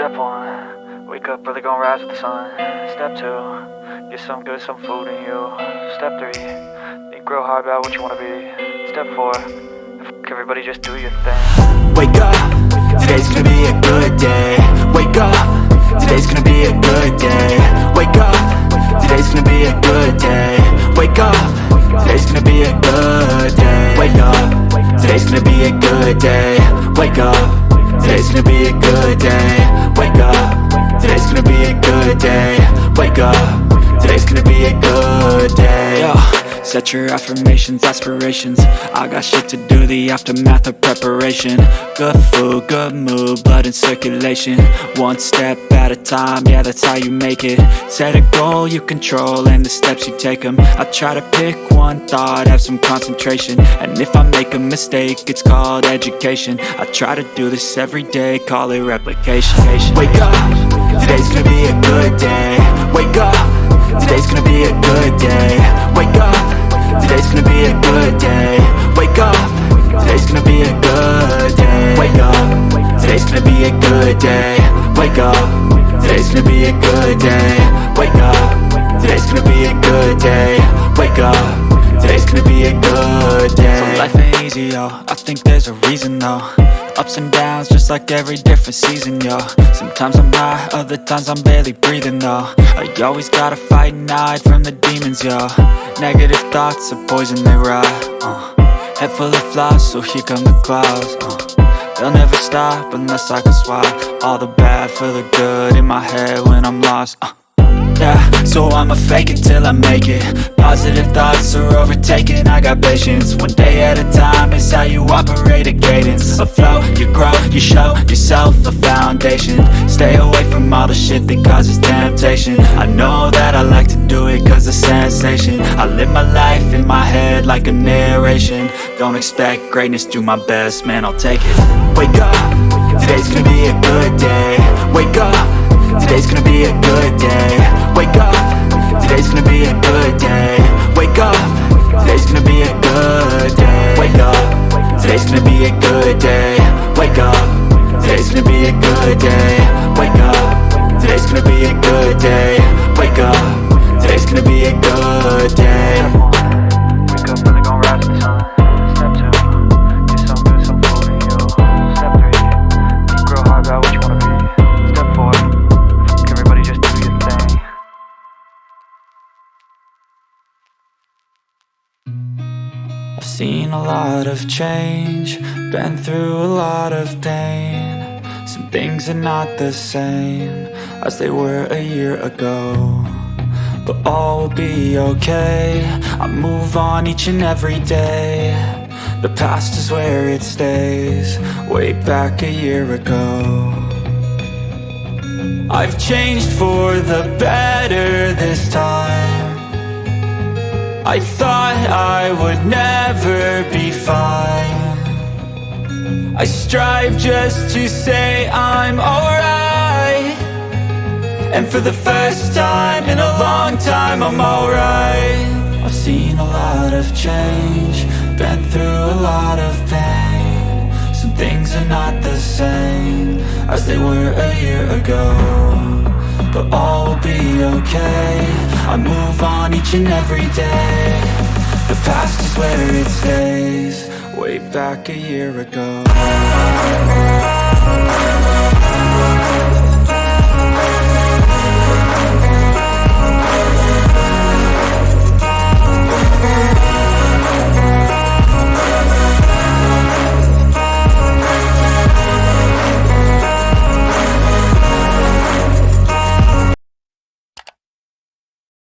Step 1, wake up early, gonna rise with the sun. Step 2, get some good, some food in you. Step 3, think real hard about what you wanna be. Step 4, everybody just do your thing. Wake up, today's gonna be a good day. Wake up, today's gonna be a good day. Wake up, today's gonna be a good day. Wake up, today's gonna be a good day. Wake up, today's gonna be a good day. Wake up, today's gonna be a good day. Wake up, today's gonna be a good day. Wake up, today's gonna be a good day. Yo, set your affirmations, aspirations. I got shit to do, the aftermath of preparation. Good food, good mood, blood in circulation. One step at a time, yeah, that's how you make it. Set a goal you control and the steps you take them. I try to pick one thought, have some concentration. And if I make a mistake, it's called education. I try to do this every day, call it replication. Wake up, today's gonna be a good day. Wake up, today's gonna be a good day. Wake up, today's gonna be a good day. Wake up, today's gonna be a good day. Wake up, today's gonna be a good day. Wake up, today's gonna be a good day. Wake up, today's gonna be a good day. Wake up, today's gonna be a good day. So life ain't easy, yo, I think there's a reason though. Ups and downs, just like every different season, yo. Sometimes I'm high, other times I'm barely breathing, though. I always gotta fight and hide from the demons, yo. Negative thoughts are poison, they ride, Head full of flies, so here come the clouds, They'll never stop unless I can swap all the bad for the good in my head when I'm lost, Yeah, so I'ma fake it till I make it. Positive thoughts are overtaken, I got patience. One day at a time is how you operate a cadence. A flow, you grow, you show yourself a foundation. Stay away from all the shit that causes temptation. I know that I like to do it cause it's sensation. I live my life in my head like a narration. Don't expect greatness, do my best, man, I'll take it. Wake up, today's gonna be a good day. Wake up, today's gonna be a good day. Wake up, today's gonna be a good day. Wake up, today's gonna be a good day. Wake up, today's gonna be a good day. Wake up, today's gonna be a good day. Wake up, today's gonna be a good day. Wake up, today's gonna be a good day. Wake up early, gonna rise with the sun. Step 2, get some good, some food in you. Step 3, think real hard about what you wanna be. Step 4, everybody just do your thing. I've seen a lot of change, been through a lot of pain. Some things are not the same as they were a year ago, but all will be okay. I move on each and every day. The past is where it stays, way back a year ago. I've changed for the better this time. I thought I would never be fine. I strive just to say I'm alright, and for the first time in a long time I'm alright. I've seen a lot of change, been through a lot of pain. Some things are not the same as they were a year ago, but all will be okay. I move on each and every day. The past is where it stays, way back a year ago.